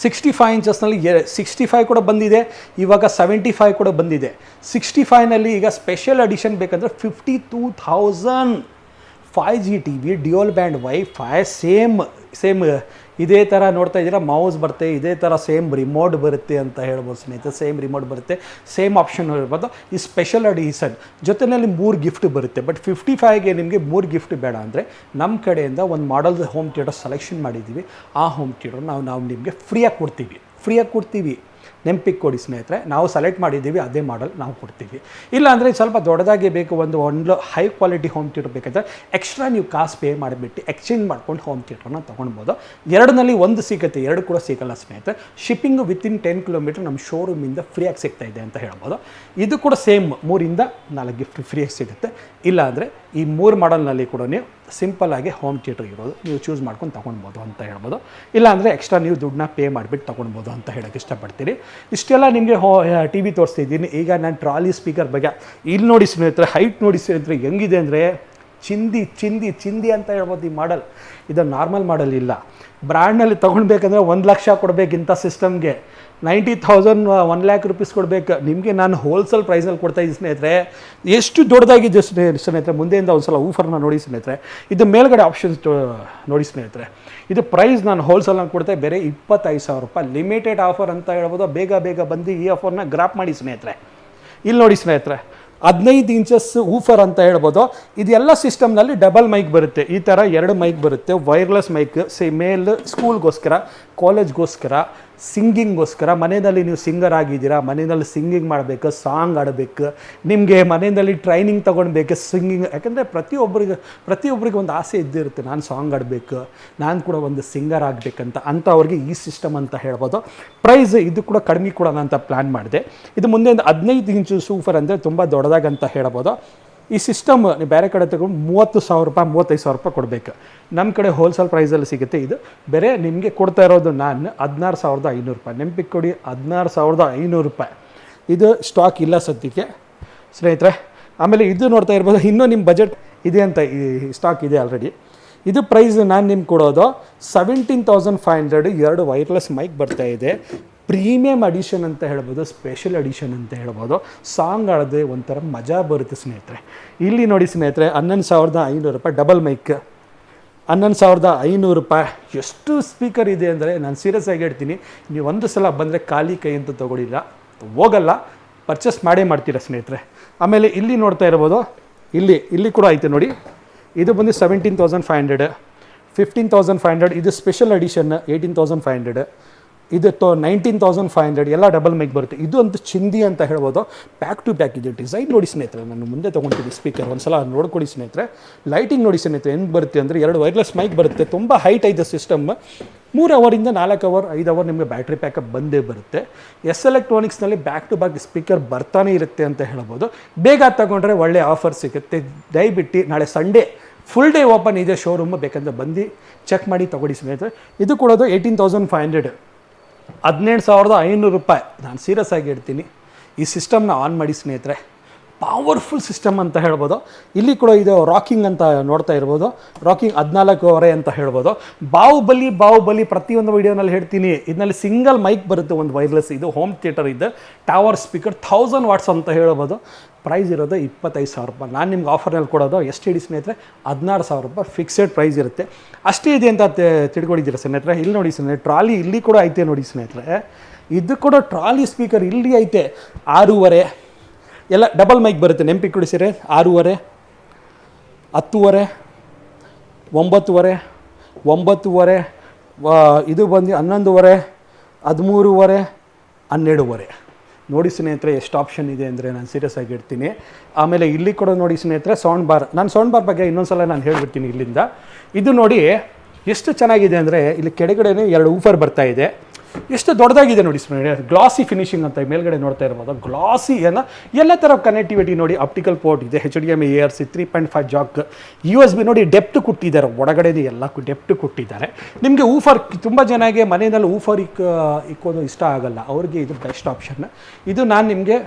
65 ಇಂಚಸ್ನಲ್ಲಿ 65 ಕೂಡ ಬಂದಿದೆ, ಇವಾಗ 75 ಕೂಡ ಬಂದಿದೆ. 65ನಲ್ಲಿ ಈಗ ಸ್ಪೆಷಲ್ ಎಡಿಷನ್ ಬೇಕಂದರೆ 52,000. 5G T V, dual band wifi, same ಇದೇ ಥರ ನೋಡ್ತಾ ಇದ್ದೀರಾ. ಮೌಸ್ ಬರುತ್ತೆ, ಇದೇ ಥರ ಸೇಮ್ ರಿಮೋಟ್ ಬರುತ್ತೆ ಅಂತ ಹೇಳ್ಬೋದು ಸ್ನೇಹಿತರೆ. ಸೇಮ್ ರಿಮೋಟ್ ಬರುತ್ತೆ, ಸೇಮ್ ಆಪ್ಷನ್ ಇರ್ಬೋದು. ಈ ಸ್ಪೆಷಲ್ ಎಡಿಷನ್ ಜೊತೆಯಲ್ಲಿ 3 ಗಿಫ್ಟ್ ಬರುತ್ತೆ. ಬಟ್ 55ಗೆ ನಿಮಗೆ 3 ಗಿಫ್ಟ್ ಬೇಡ ಅಂದರೆ ನಮ್ಮ ಕಡೆಯಿಂದ ಒಂದು ಮಾಡೆಲ್ ಹೋಮ್ ಥಿಯೇಟರ್ ಸೆಲೆಕ್ಷನ್ ಮಾಡಿದ್ದೀವಿ. ಆ ಹೋಮ್ ಥಿಯೇಟರ್ ನಾವು ನಿಮಗೆ ಫ್ರೀಯಾಗಿ ಕೊಡ್ತೀವಿ. ನೆನಪಿಗೆ ಕೊಡಿ ಸ್ನೇಹಿತರೆ, ನಾವು ಸೆಲೆಕ್ಟ್ ಮಾಡಿದ್ದೀವಿ, ಅದೇ ಮಾಡಲ್ ನಾವು ಕೊಡ್ತೀವಿ. ಇಲ್ಲಾಂದರೆ ಸ್ವಲ್ಪ ದೊಡ್ಡದಾಗಿ ಬೇಕು, ಒಂದು ಹೈ ಕ್ವಾಲಿಟಿ ಹೋಮ್ ಥಿಯೇಟರ್ ಬೇಕಂದರೆ ಎಕ್ಸ್ಟ್ರಾ ನೀವು ಕಾಸು ಪೇ ಮಾಡಿಬಿಟ್ಟು ಎಕ್ಸ್ಚೇಂಜ್ ಮಾಡ್ಕೊಂಡು ಹೋಮ್ ಥಿಯೇಟರ್ನ ತೊಗೊಳ್ಬೋದು. 2ನಲ್ಲಿ 1 ಸಿಗುತ್ತೆ, 2 ಕೂಡ ಸಿಗಲ್ಲ ಸ್ನೇಹಿತರೆ. ಶಿಪ್ಪಿಂಗು ವಿತಿನ್ 10 ಕಿಲೋಮೀಟರ್ ನಮ್ಮ ಶೋರೂಮಿಂದ ಫ್ರೀಯಾಗಿ ಸಿಗ್ತಾ ಇದೆ ಅಂತ ಹೇಳ್ಬೋದು. ಇದು ಕೂಡ ಸೇಮ್ 3ರಿಂದ 4 ಗಿಫ್ಟ್ ಫ್ರೀಯಾಗಿ ಸಿಗುತ್ತೆ. ಇಲ್ಲಾಂದರೆ ಈ 3 ಮಾಡಲ್ನಲ್ಲಿ ಕೂಡ ನೀವು ಸಿಂಪಲ್ಲಾಗಿ ಹೋಮ್ ಥಿಯೇಟರ್ ಇರೋದು ನೀವು ಚೂಸ್ ಮಾಡ್ಕೊಂಡು ತೊಗೊಳ್ಬೋದು ಅಂತ ಹೇಳ್ಬೋದು. ಇಲ್ಲಾಂದರೆ ಎಕ್ಸ್ಟ್ರಾ ನೀವು ದುಡ್ಡನ್ನ ಪೇ ಮಾಡಿಬಿಟ್ಟು ತೊಗೊಳ್ಬೋದು ಅಂತ ಹೇಳೋಕ್ಕೆ ಇಷ್ಟಪಡ್ತೀನಿ. ಇಷ್ಟೆಲ್ಲ ನಿಮಗೆ ಟಿ ವಿ ತೋರಿಸ್ತಿದ್ದೀನಿ. ಈಗ ನಾನು ಟ್ರಾಲಿ ಸ್ಪೀಕರ್ ಬಗ್ಗೆ ಇಲ್ಲಿ ನೋಡಿ ಸ್ನೇಹಿತರೆ, ಹೈಟ್ ನೋಡಿ ಸ್ನೇಹಿತರೆ ಹೆಂಗಿದೆ ಅಂದರೆ ಚಿಂದಿ ಅಂತ ಹೇಳ್ಬೋದು. ಈ ಮಾಡಲ್ ಇದು ನಾರ್ಮಲ್ ಮಾಡಲ್ ಇಲ್ಲ. ಬ್ರ್ಯಾಂಡ್ನಲ್ಲಿ ತೊಗೊಳ್ಬೇಕಂದ್ರೆ 1 ಲಕ್ಷ ಕೊಡಬೇಕಿಂತ ಸಿಸ್ಟಮ್ಗೆ. 90,000 1 ಲ್ಯಾಕ್ ರುಪೀಸ್ ಕೊಡಬೇಕು. ನಿಮಗೆ ನಾನು ಹೋಲ್ಸೇಲ್ ಪ್ರೈಸಲ್ಲಿ ಕೊಡ್ತಾಯಿದ್ದೀನಿ ಸ್ನೇಹಿತರೆ. ಎಷ್ಟು ದೊಡ್ಡದಾಗಿದೆ ಸ್ನೇಹಿತರೆ. ಮುಂದೆಯಿಂದ ಒಂದು ಸಲ ಊಫರ್ನ ನೋಡಿ ಸ್ನೇಹಿತರೆ. ಇದು ಮೇಲ್ಗಡೆ ಆಪ್ಷನ್ಸ್ ನೋಡಿ ಸ್ನೇಹಿತರೆ. ಇದು ಪ್ರೈಸ್ ನಾನು ಹೋಲ್ಸೇಲ್ನ ಕೊಡ್ತಾ ಬೇರೆ 25,000 ರೂಪಾಯಿ. ಲಿಮಿಟೆಡ್ ಆಫರ್ ಅಂತ ಹೇಳ್ಬೋದು. ಬೇಗ ಬಂದು ಈ ಆಫರ್ನ ಗ್ರಾಪ್ ಮಾಡಿ ಸ್ನೇಹಿತರೆ. ಇಲ್ಲಿ ನೋಡಿ ಸ್ನೇಹಿತರೆ, 15 ಇಂಚಸ್ ಊಫರ್ ಅಂತ ಹೇಳ್ಬೋದು. ಇದೆಲ್ಲ ಸಿಸ್ಟಮ್ನಲ್ಲಿ ಡಬಲ್ ಮೈಕ್ ಬರುತ್ತೆ. ಈ ಥರ 2 ಮೈಕ್ ಬರುತ್ತೆ. ವೈರ್ಲೆಸ್ ಮೈಕ್, ಮೇಲ್ ಸ್ಕೂಲ್ಗೋಸ್ಕರ, ಕಾಲೇಜ್ಗೋಸ್ಕರ, ಸಿಂಗಿಂಗ್ಗೋಸ್ಕರ. ಮನೆಯಲ್ಲಿ ನೀವು ಸಿಂಗರ್ ಆಗಿದ್ದೀರಾ, ಮನೆಯಲ್ಲಿ ಸಿಂಗಿಂಗ್ ಮಾಡಬೇಕು, ಸಾಂಗ್ ಆಡಬೇಕು, ನಿಮಗೆ ಮನೆಯಲ್ಲಿ ಟ್ರೈನಿಂಗ್ ತೊಗೊಳ್ಬೇಕು ಸಿಂಗಿಂಗ್. ಯಾಕಂದರೆ ಪ್ರತಿಯೊಬ್ಬರಿಗೆ ಒಂದು ಆಸೆ ಇದ್ದಿರುತ್ತೆ, ನಾನು ಸಾಂಗ್ ಆಡಬೇಕು, ನಾನು ಕೂಡ ಒಂದು ಸಿಂಗರ್ ಆಗಬೇಕಂತ. ಅಂಥವ್ರಿಗೆ ಈ ಸಿಸ್ಟಮ್ ಅಂತ ಹೇಳ್ಬೋದು. ಪ್ರೈಸ್ ಇದು ಕೂಡ ಕಡಿಮೆ ಕೊಡೋಣ ಅಂತ ಪ್ಲ್ಯಾನ್ ಮಾಡಿದೆ. ಇದು ಮುಂದೆ 15 ಇಂಚು ಸೂಫರ್ ಅಂದರೆ ತುಂಬ ದೊಡ್ಡದಾಗಂತ ಹೇಳ್ಬೋದು. ಈ ಸಿಸ್ಟಮ್ ನೀವು ಬೇರೆ ಕಡೆ ತಗೊಂಡು 30,000 ರೂಪಾಯಿ 35,000 ರೂಪಾಯಿ ಕೊಡಬೇಕು. ನಮ್ಮ ಕಡೆ ಹೋಲ್ಸೇಲ್ ಪ್ರೈಸಲ್ಲಿ ಸಿಗುತ್ತೆ. ಇದು ಬೇರೆ ನಿಮಗೆ ಕೊಡ್ತಾ ಇರೋದು ನಾನು 16,500 ರೂಪಾಯಿ. ನೆನಪಿಗೆ ಕೊಡಿ, 16,500 ರೂಪಾಯಿ. ಇದು ಸ್ಟಾಕ್ ಇಲ್ಲ ಸದ್ಯಕ್ಕೆ ಸ್ನೇಹಿತರೆ. ಆಮೇಲೆ ಇದು ನೋಡ್ತಾ ಇರ್ಬೋದು, ಇನ್ನೂ ನಿಮ್ಮ ಬಜೆಟ್ ಇದೆ ಅಂತ ಈ ಸ್ಟಾಕ್ ಇದೆ ಆಲ್ರೆಡಿ. ಇದು ಪ್ರೈಸ್ ನಾನು ನಿಮ್ಗೆ ಕೊಡೋದು 17,500. 2 ವೈರ್ಲೆಸ್ ಮೈಕ್ ಬರ್ತಾ ಇದೆ. ಪ್ರೀಮಿಯಂ ಅಡಿಷನ್ ಅಂತ ಹೇಳ್ಬೋದು, ಸ್ಪೆಷಲ್ ಅಡಿಷನ್ ಅಂತ ಹೇಳ್ಬೋದು. ಸಾಂಗ್ ಆಡೋದೇ ಒಂಥರ ಮಜಾ ಬರುತ್ತೆ ಸ್ನೇಹಿತರೆ. ಇಲ್ಲಿ ನೋಡಿ ಸ್ನೇಹಿತರೆ, 11,500 ರೂಪಾಯಿ ಡಬಲ್ ಮೈಕ್, 11,500 ರೂಪಾಯಿ. ಎಷ್ಟು ಸ್ಪೀಕರ್ ಇದೆ ಅಂದರೆ ನಾನು ಸೀರಿಯಸ್ ಆಗಿ ಹೇಳ್ತೀನಿ, ನೀವು ಒಂದು ಸಲ ಬಂದರೆ ಖಾಲಿ ಕೈ ಅಂತ ತೊಗೊಳಿಲ್ಲ, ಹೋಗಲ್ಲ, ಪರ್ಚೇಸ್ ಮಾಡೇ ಮಾಡ್ತೀರಾ ಸ್ನೇಹಿತರೆ. ಆಮೇಲೆ ಇಲ್ಲಿ ನೋಡ್ತಾ ಇರ್ಬೋದು, ಇಲ್ಲಿ ಕೂಡ ಐತೆ ನೋಡಿ. ಇದು ಬಂದು 17,500, 15,500. ಇದು ಸ್ಪೆಷಲ್ ಅಡಿಷನ್ 18,500. ಇದು 19,500. ಎಲ್ಲ ಡಬಲ್ ಮೈಕ್ ಬರುತ್ತೆ. ಇದು ಅಂತೂ ಚಿಂದಿ ಅಂತ ಹೇಳ್ಬೋದು. ಬ್ಯಾಕ್ ಟು ಬ್ಯಾಕ್ ಇದೆ ಡಿಸೈನ್ ನೋಡಿ ಸ್ನೇಹಿತರೆ. ನಾನು ಮುಂದೆ ತೊಗೊಳ್ತೀನಿ ಸ್ಪೀಕರ್, ಒಂದು ಸಲ ನೋಡ್ಕೊಡಿ ಸ್ನೇಹಿತರೆ. ಲೈಟಿಂಗ್ ನೋಡಿ ಸ್ನೇಹಿತರೆ ಹೆಂಗೆ ಬರುತ್ತೆ ಅಂದರೆ 2 ವೈರ್ಲೆಸ್ ಮೈಕ್ ಬರುತ್ತೆ. ತುಂಬ ಹೈಟ್ ಐತೆ ಸಿಸ್ಟಮ್. 3 ಅವರಿಂದ 4 ಅವರ್ 5 ಅವರ್ ನಿಮಗೆ ಬ್ಯಾಟ್ರಿ ಪ್ಯಾಕಪ್ ಬಂದೇ ಬರುತ್ತೆ. ಎಸ್ ಎಲೆಕ್ಟ್ರಾನಿಕ್ಸ್ನಲ್ಲಿ ಬ್ಯಾಕ್ ಟು ಬ್ಯಾಕ್ ಸ್ಪೀಕರ್ ಬರ್ತಾನೆ ಇರುತ್ತೆ ಅಂತ ಹೇಳ್ಬೋದು. ಬೇಗ ತಗೊಂಡ್ರೆ ಒಳ್ಳೆ ಆಫರ್ ಸಿಗುತ್ತೆ. ದಯವಿಟ್ಟು ನಾಳೆ ಸಂಡೇ ಫುಲ್ ಡೇ ಓಪನ್ ಇದೆ ಶೋರೂಮ್, ಬೇಕಂದ್ರೆ ಬಂದು ಚೆಕ್ ಮಾಡಿ ತೊಗೊಡಿ ಸ್ನೇಹಿತರೆ. ಇದು ಕೊಡೋದು 18,500, 17,500 ರೂಪಾಯಿ. ನಾನು ಸೀರಿಯಸ್ ಆಗಿ ಹೇಳ್ತೀನಿ, ಈ ಸಿಸ್ಟಮ್ನ ಆನ್ ಮಾಡಿ ಸ್ನೇಹಿತರೆ. ಪವರ್ಫುಲ್ ಸಿಸ್ಟಮ್ ಅಂತ ಹೇಳ್ಬೋದು. ಇಲ್ಲಿ ಕೂಡ ಇದು ರಾಕಿಂಗ್ ಅಂತ ನೋಡ್ತಾ ಇರ್ಬೋದು. ರಾಕಿಂಗ್ 14.5 ಅಂತ ಹೇಳ್ಬೋದು. ಬಾಹುಬಲಿ ಪ್ರತಿಯೊಂದು ವೀಡಿಯೋನಲ್ಲಿ ಹೇಳ್ತೀನಿ. ಇದರಲ್ಲಿ ಸಿಂಗಲ್ ಮೈಕ್ ಬರುತ್ತೆ, ಒಂದು ವೈರ್ಲೆಸ್. ಇದು ಹೋಮ್ ಥಿಯೇಟರ್ ಇದೆ. ಟವರ್ ಸ್ಪೀಕರ್ 1000 ವಾಟ್ಸ್ ಅಂತ ಹೇಳ್ಬೋದು. ಪ್ರೈಸ್ ಇರೋದು 25,000 ರೂಪಾಯಿ. ನಾನು ನಿಮ್ಗೆ ಆಫರ್ನಲ್ಲಿ ಕೊಡೋದು ಎಷ್ಟು ಹೇಳಿ ಸ್ನೇಹಿತರೆ, 16,000 ರೂಪಾಯಿ ಫಿಕ್ಸೆಡ್ ಪ್ರೈಸ್ ಇರುತ್ತೆ. ಅಷ್ಟೇ ಇದೆ ಅಂತ ತಿಳ್ಕೊಂಡಿದ್ದೀರಾ ಸ್ನೇಹಿತರೆ. ಇಲ್ಲಿ ನೋಡಿ ಸ್ನೇಹಿತರೆ, ಟ್ರಾಲಿ ಇಲ್ಲಿ ಕೂಡ ಐತೆ ನೋಡಿ ಸ್ನೇಹಿತರೆ. ಇದು ಕೂಡ ಟ್ರಾಲಿ ಸ್ಪೀಕರ್ ಇಲ್ಲಿ ಐತೆ. 6.5 ಎಲ್ಲ ಡಬಲ್ ಮೈಕ್ ಬರುತ್ತೆ. ನೆನಪಿಗೆ ಕೊಡಿ ಸರಿ. 6.5, 10.5, 9.5, 9.5, ಇದು ಬಂದು 11.5, 13.5, 12.5. ನೋಡಿ ಸ್ನೇಹಿತರೆ ಎಷ್ಟು ಆಪ್ಷನ್ ಇದೆ ಅಂದರೆ ನಾನು ಸೀರಿಯಸ್ ಆಗಿ ಇಡ್ತೀನಿ. ಆಮೇಲೆ ಇಲ್ಲಿ ಕೂಡ ನೋಡಿ ಸ್ನೇಹಿತರೆ ಸೌಂಡ್ ಬಾರ್. ನಾನು ಸೌಂಡ್ ಬಾರ್ ಬಗ್ಗೆ ಇನ್ನೊಂದ್ಸಲ ನಾನು ಹೇಳ್ಬಿಡ್ತೀನಿ ಇಲ್ಲಿಂದ. ಇದು ನೋಡಿ ಎಷ್ಟು ಚೆನ್ನಾಗಿದೆ ಅಂದರೆ ಇಲ್ಲಿ ಕೆಳಗಡೆನೇ 2 ಊಫರ್ ಬರ್ತಾ ಇದೆ. ಎಷ್ಟು ದೊಡ್ಡದಾಗಿದೆ ನೋಡಿ ಸ್ನೇಹಿತರೆ. ಗ್ಲಾಸಿ ಫಿನಿಶಿಂಗ್ ಅಂತ ಮೇಲ್ಗಡೆ ನೋಡ್ತಾ ಇರ್ಬೋದು. ಗ್ಲಾಸಿ ಎಲ್ಲ ಥರ ಕನೆಕ್ಟಿವಿಟಿ ನೋಡಿ. ಆಪ್ಟಿಕಲ್ ಪೋರ್ಟ್ ಇದೆ, HDMI ARC 3.5 ಜಾಕ್, USB ನೋಡಿ. ಡೆಪ್ಟ್ ಕೊಟ್ಟಿದ್ದಾರೆ ಒಳಗಡೆ, ಎಲ್ಲ ಡೆಪ್ಟ್ ಕೊಟ್ಟಿದ್ದಾರೆ. ನಿಮಗೆ ಊಫರ್ ತುಂಬ ಜನಗೆ ಮನೆಯಲ್ಲಿ ಊಫರ್ ಇಕ್ಕೋದು ಇಷ್ಟ ಆಗಲ್ಲ, ಅವ್ರಿಗೆ ಇದು ಬೆಸ್ಟ್ ಆಪ್ಷನ್. ಇದು ನಾನು ನಿಮಗೆ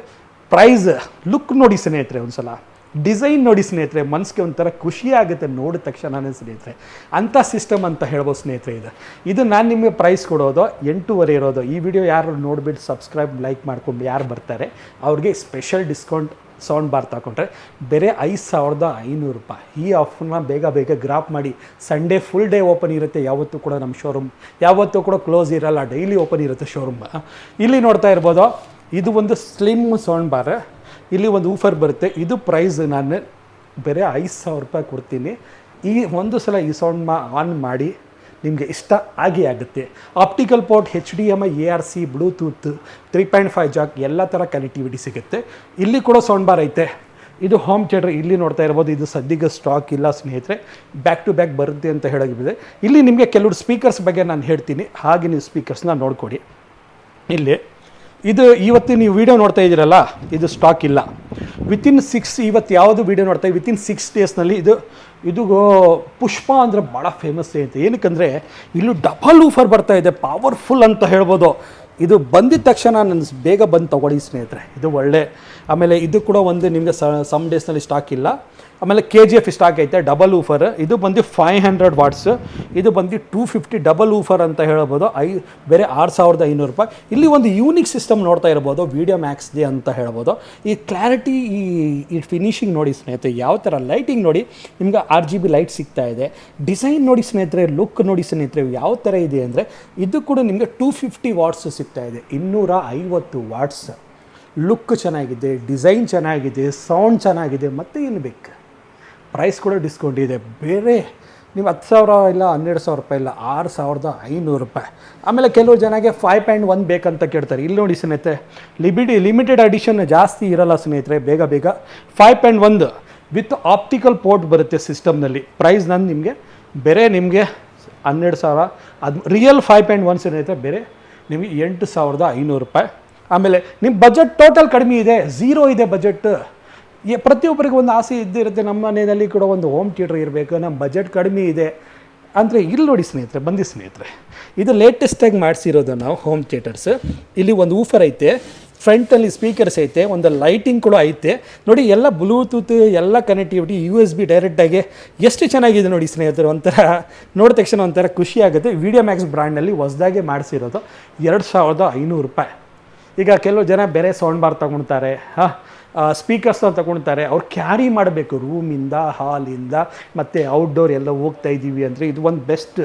ಪ್ರೈಸ್ ಲುಕ್ ನೋಡಿ ಸ್ನೇಹಿತರೆ, ಒಂದು ಸಲ ಡಿಸೈನ್ ನೋಡಿ ಸ್ನೇಹಿತರೆ, ಮನಸ್ಸಿಗೆ ಒಂಥರ ಖುಷಿ ಆಗುತ್ತೆ ನೋಡಿದ ತಕ್ಷಣ ಸ್ನೇಹಿತರೆ. ಅಂಥ ಸಿಸ್ಟಮ್ ಅಂತ ಹೇಳ್ಬೋದು ಸ್ನೇಹಿತರೆ. ಇದು ನಾನು ನಿಮಗೆ ಪ್ರೈಸ್ ಕೊಡೋದು 8.5 ಇರೋದು. ಈ ವಿಡಿಯೋ ಯಾರು ನೋಡಿಬಿಟ್ಟು ಸಬ್ಸ್ಕ್ರೈಬ್ ಲೈಕ್ ಮಾಡ್ಕೊಂಡು ಯಾರು ಬರ್ತಾರೆ ಅವ್ರಿಗೆ ಸ್ಪೆಷಲ್ ಡಿಸ್ಕೌಂಟ್ ಸೌಂಡ್ ಬಾರ್ ತಗೊಂಡ್ರೆ ಬೇರೆ 5,500 ರೂಪಾಯಿ. ಈ ಆಫರ್ನ ಬೇಗ ಗ್ರಾಪ್ ಮಾಡಿ. ಸಂಡೇ ಫುಲ್ ಡೇ ಓಪನ್ ಇರುತ್ತೆ. ಯಾವತ್ತೂ ಕೂಡ ನಮ್ಮ ಶೋರೂಮ್ ಯಾವತ್ತೂ ಕೂಡ ಕ್ಲೋಸ್ ಇರಲ್ಲ, ಡೈಲಿ ಓಪನ್ ಇರುತ್ತೆ ಶೋರೂಮ್. ಇಲ್ಲಿ ನೋಡ್ತಾ ಇರ್ಬೋದು, ಇದು ಒಂದು ಸ್ಲಿಮ್ ಸೌಂಡ್ ಬಾರ್. ಇಲ್ಲಿ ಒಂದು ಊಫರ್ ಬರುತ್ತೆ. ಇದು ಪ್ರೈಸ್ ನಾನು ಬೇರೆ 5,000 ರೂಪಾಯಿ ಕೊಡ್ತೀನಿ. ಈ ಒಂದು ಸಲ ಈ ಸೌಂಡ್ ಆನ್ ಮಾಡಿ, ನಿಮಗೆ ಇಷ್ಟ ಆಗುತ್ತೆ. Optical port, HDMI ARC, Bluetooth, 3.5 Jack ಎಲ್ಲ ಥರ ಕನೆಕ್ಟಿವಿಟಿ ಸಿಗುತ್ತೆ. ಇಲ್ಲಿ ಕೂಡ ಸೌಂಡ್ ಬಾರ್ ಐತೆ. ಇದು ಹೋಮ್ ಥಿಯೇಟರ್. ಇಲ್ಲಿ ನೋಡ್ತಾ ಇರ್ಬೋದು, ಇದು ಸದ್ಯಕ್ಕೆ ಸ್ಟಾಕ್ ಇಲ್ಲ ಸ್ನೇಹಿತರೆ. ಬ್ಯಾಕ್ ಟು ಬ್ಯಾಕ್ ಬರುತ್ತೆ ಅಂತ ಹೇಳೋಗಿದೆ. ಇಲ್ಲಿ ನಿಮಗೆ ಕೆಲವರು ಸ್ಪೀಕರ್ಸ್ ಬಗ್ಗೆ ನಾನು ಹೇಳ್ತೀನಿ, ಹಾಗೆ ನೀವು ಸ್ಪೀಕರ್ಸ್ನ ನೋಡ್ಕೊಡಿ. ಇಲ್ಲಿ ಇದು ಇವತ್ತು ನೀವು ವೀಡಿಯೋ ನೋಡ್ತಾ ಇದ್ದೀರಲ್ಲ, ಇದು ಸ್ಟಾಕ್ ಇಲ್ಲ. ವಿತಿನ್ 6 ಇವತ್ತು ಯಾವುದು ವೀಡಿಯೋ ನೋಡ್ತಾ ವಿತಿನ್ 6 ಡೇಸ್ನಲ್ಲಿ ಇದು ಪುಷ್ಪ ಅಂದರೆ ಭಾಳ ಫೇಮಸ್ ಐತೆ. ಏನಕ್ಕಂದರೆ ಇಲ್ಲೂ ಡಬಲ್ ಊಫರ್ ಬರ್ತಾ ಇದೆ, ಪವರ್ಫುಲ್ ಅಂತ ಹೇಳ್ಬೋದು. ಇದು ಬಂದಿದ ತಕ್ಷಣ ನನ್ನ ಬೇಗ ಬಂದು ತೊಗೊಳ್ಳಿ ಸ್ನೇಹಿತರೆ, ಇದು ಒಳ್ಳೆ. ಆಮೇಲೆ ಇದು ಕೂಡ ಒಂದು ನಿಮಗೆ ಸಮ್ ಡೇಸ್ನಲ್ಲಿ ಸ್ಟಾಕ್ ಇಲ್ಲ. ಆಮೇಲೆ KGF ಸ್ಟಾಕ್ ಐತೆ, ಡಬಲ್ ಊಫರ್. ಇದು ಬಂದು 500 ವಾಟ್ಸ್, ಇದು ಬಂದು 250 ಡಬಲ್ ಊಫರ್ ಅಂತ ಹೇಳ್ಬೋದು. ಬೇರೆ 6500 ರೂಪಾಯಿ. ಇಲ್ಲಿ ಒಂದು ಯೂನಿಕ್ ಸಿಸ್ಟಮ್ ನೋಡ್ತಾ ಇರ್ಬೋದು, ವಿಡಿಯೋ ಮ್ಯಾಕ್ಸ್ದೆ ಅಂತ ಹೇಳ್ಬೋದು. ಈ ಕ್ಲಾರಿಟಿ, ಈ ಫಿನಿಶಿಂಗ್ ನೋಡಿ ಸ್ನೇಹಿತರೆ, ಯಾವ ಥರ ಲೈಟಿಂಗ್ ನೋಡಿ, ನಿಮ್ಗೆ RGB ಲೈಟ್ ಸಿಗ್ತಾ ಇದೆ. ಡಿಸೈನ್ ನೋಡಿ ಸ್ನೇಹಿತರೆ, ಲುಕ್ ನೋಡಿ ಸ್ನೇಹಿತರೆ ಯಾವ ಥರ ಇದೆ ಅಂದರೆ, ಇದು ಕೂಡ ನಿಮಗೆ 250 ವಾಟ್ಸ್ ಸಿಗ್ತಾ ಇದೆ, 250 ವಾಟ್ಸ್. ಲುಕ್ ಚೆನ್ನಾಗಿದೆ, ಡಿಸೈನ್ ಚೆನ್ನಾಗಿದೆ, ಸೌಂಡ್ ಚೆನ್ನಾಗಿದೆ, ಮತ್ತು ಏನು ಬೇಕು. ಪ್ರೈಸ್ ಕೂಡ ಡಿಸ್ಕೌಂಟ್ ಇದೆ. ಬೇರೆ ನೀವು 10,000 ಇಲ್ಲ 12,000 ರೂಪಾಯಿ ಇಲ್ಲ, 6,500 ರೂಪಾಯಿ. ಆಮೇಲೆ ಕೆಲವು ಜನಗೆ 5.1 ಬೇಕಂತ ಕೇಳ್ತಾರೆ. ಇಲ್ಲಿ ನೋಡಿ ಸ್ನೇಹಿತರೆ, ಲಿಮಿಟೆಡ್ ಎಡಿಷನ್ ಜಾಸ್ತಿ ಇರಲ್ಲ ಸ್ನೇಹಿತರೆ, ಬೇಗ 5.1 ವಿತ್ ಆಪ್ಟಿಕಲ್ ಪೋರ್ಟ್ ಬರುತ್ತೆ ಸಿಸ್ಟಮ್ನಲ್ಲಿ. ಪ್ರೈಸ್ ನಾನು ನಿಮಗೆ ಬೇರೆ ನಿಮಗೆ 12,000, ಅದು ರಿಯಲ್ 5.1 ಸ್ನೇಹಿತರೆ, ಬೇರೆ ನಿಮಗೆ 8,500 ರೂಪಾಯಿ. ಆಮೇಲೆ ನಿಮ್ಮ ಬಜೆಟ್ ಟೋಟಲ್ ಕಡಿಮೆ ಇದೆ, 0 ಇದೆ ಬಜೆಟ್. ಪ್ರತಿಯೊಬ್ಬರಿಗೆ ಒಂದು ಆಸೆ ಇದ್ದಿರುತ್ತೆ, ನಮ್ಮ ಮನೆಯಲ್ಲಿ ಕೂಡ ಒಂದು ಹೋಮ್ ಥಿಯೇಟ್ರ್ ಇರಬೇಕು, ನಮ್ಮ ಬಜೆಟ್ ಕಡಿಮೆ ಇದೆ ಅಂದರೆ ಇಲ್ಲಿ ನೋಡಿ ಸ್ನೇಹಿತರೆ, ಬಂದು ಸ್ನೇಹಿತರೆ, ಇದು ಲೇಟೆಸ್ಟಾಗಿ ಮಾಡಿಸಿರೋದು ನಾವು ಹೋಮ್ ಥಿಯೇಟರ್ಸ್. ಇಲ್ಲಿ ಒಂದು ಊಫರ್ ಐತೆ, ಫ್ರಂಟಲ್ಲಿ ಸ್ಪೀಕರ್ಸ್ ಐತೆ, ಒಂದು ಲೈಟಿಂಗ್ ಕೂಡ ಐತೆ ನೋಡಿ, ಎಲ್ಲ ಬ್ಲೂಟೂತ್, ಎಲ್ಲ ಕನೆಕ್ಟಿವಿಟಿ, USB ಡೈರೆಕ್ಟಾಗಿ ಎಷ್ಟು ಚೆನ್ನಾಗಿದೆ ನೋಡಿ ಸ್ನೇಹಿತರೆ. ಒಂಥರ ನೋಡಿದ ತಕ್ಷಣ ಒಂಥರ ಖುಷಿ ಆಗುತ್ತೆ. ವಿಡಿಯೋ ಮ್ಯಾಕ್ಸ್ ಬ್ರ್ಯಾಂಡ್ನಲ್ಲಿ ಹೊಸದಾಗೆ ಮಾಡಿಸಿರೋದು, 2,500 ರೂಪಾಯಿ. ಈಗ ಕೆಲವು ಜನ ಬೇರೆ ಸೌಂಡ್ ಬಾರ್ ತೊಗೊಳ್ತಾರೆ, ಸ್ಪೀಕರ್ಸ್ ತಗೊಳ್ತಾರೆ, ಅವ್ರು ಕ್ಯಾರಿ ಮಾಡಬೇಕು ರೂಮಿಂದ, ಹಾಲಿಂದ, ಮತ್ತು ಔಟ್ಡೋರ್ ಎಲ್ಲ ಹೋಗ್ತಾ ಇದ್ದೀವಿ ಅಂದರೆ ಇದು ಒಂದು ಬೆಸ್ಟ್.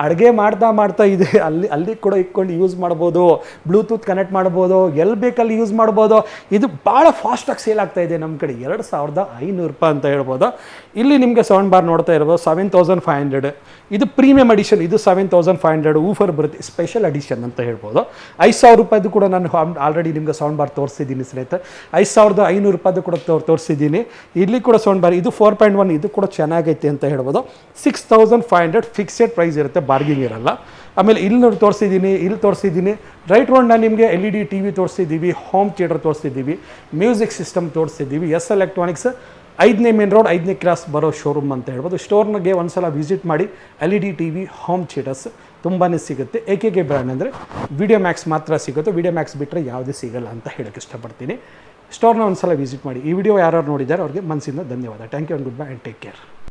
ಅಡುಗೆ ಮಾಡ್ತಾ ಇದೆ, ಅಲ್ಲಿ ಕೂಡ ಇಟ್ಕೊಂಡು ಯೂಸ್ ಮಾಡ್ಬೋದು, ಬ್ಲೂಟೂತ್ ಕನೆಕ್ಟ್ ಮಾಡ್ಬೋದು, ಎಲ್ಲಿ ಬೇಕಲ್ಲಿ ಯೂಸ್ ಮಾಡ್ಬೋದು. ಇದು ಭಾಳ ಫಾಸ್ಟಾಗಿ ಸೇಲ್ ಆಗ್ತಾ ಇದೆ ನಮ್ಮ ಕಡೆ, 2,500 ರೂಪಾಯಿ ಅಂತ ಹೇಳ್ಬೋದು. ಇಲ್ಲಿ ನಿಮಗೆ ಸೌಂಡ್ ಬಾರ್ ನೋಡ್ತಾ ಇರ್ಬೋದು, 7,500. ಇದು ಪ್ರೀಮಿಯಂ ಎಡಿಷನ್, ಇದು 7,500. ಊಫರ್ ಬರುತ್ತೆ, ಸ್ಪೆಷಲ್ ಎಡಿಷನ್ ಅಂತ ಹೇಳ್ಬೋದು. 5,000 ರೂಪಾಯಿದು ಕೂಡ ನಾನು ಆಲ್ರೆಡಿ ನಿಮಗೆ ಸೌಂಡ್ ಬಾರ್ ತೋರಿಸಿದ್ದೀನಿ ಸ್ನೇಹಿತರೆ. 5,500 ರೂಪಾಯಿದು ಕೂಡ ತೋರಿಸಿದ್ದೀನಿ. ಇಲ್ಲಿ ಕೂಡ ಸೌಂಡ್ ಬಾರ್, ಇದು 4.1, ಇದು ಕೂಡ ಚೆನ್ನಾಗೈತೆ ಅಂತ ಹೇಳ್ಬೋದು. 6,500 ಫಿಕ್ಸೆಡ್ ಪ್ರೈಸ್ ಇರುತ್ತೆ, ಬಾರ್ಗಿಂಗ್ ಇರಲ್ಲ. ಆಮೇಲೆ ಇಲ್ಲಿ ತೋರಿಸಿದ್ದೀನಿ. ರೈಟ್ ರೋಡ್ ನಾನು ನಿಮಗೆ LED TV ತೋರಿಸಿದ್ದೀವಿ, ಹೋಮ್ ಥಿಯೇಟರ್ ತೋರಿಸಿದ್ದೀವಿ, ಮ್ಯೂಸಿಕ್ ಸಿಸ್ಟಮ್ ತೋರಿಸಿದ್ದೀವಿ. S ಎಲೆಕ್ಟ್ರಾನಿಕ್ಸ್ 5ನೇ ಮೇನ್ ರೋಡ್, 5ನೇ ಕ್ರಾಸ್ ಬರೋ ಶೋರೂಮ್ ಅಂತ ಹೇಳ್ಬೋದು. ಸ್ಟೋರ್ನಾಗೆ ಒಂದ್ಸಲ ವಿಸಿಟ್ ಮಾಡಿ. LED TV, ಹೋಮ್ ಥಿಯೇಟರ್ಸ್ ತುಂಬಾ ಸಿಗುತ್ತೆ. AKK ಬ್ರ್ಯಾಂಡ್ ಅಂದರೆ ವಿಡಿಯೋ ಮ್ಯಾಕ್ಸ್ ಮಾತ್ರ ಸಿಗುತ್ತೆ, ವಿಡಿಯೋ ಮ್ಯಾಕ್ಸ್ ಬಿಟ್ಟರೆ ಯಾವುದೇ ಸಿಗಲ್ಲ ಅಂತ ಹೇಳೋಕ್ಕೆ ಇಷ್ಟಪಡ್ತೀನಿ. ಸ್ಟೋರ್ನ ಒಂದ್ಸಲ ವಿಸಿಟ್ ಮಾಡಿ. ಈ ವಿಡಿಯೋ ಯಾರು ನೋಡಿದ್ದಾರೆ ಅವ್ರಿಗೆ ಮನಸ್ಸಿಂದ ಧನ್ಯವಾದ. Thank you and goodbye and take care.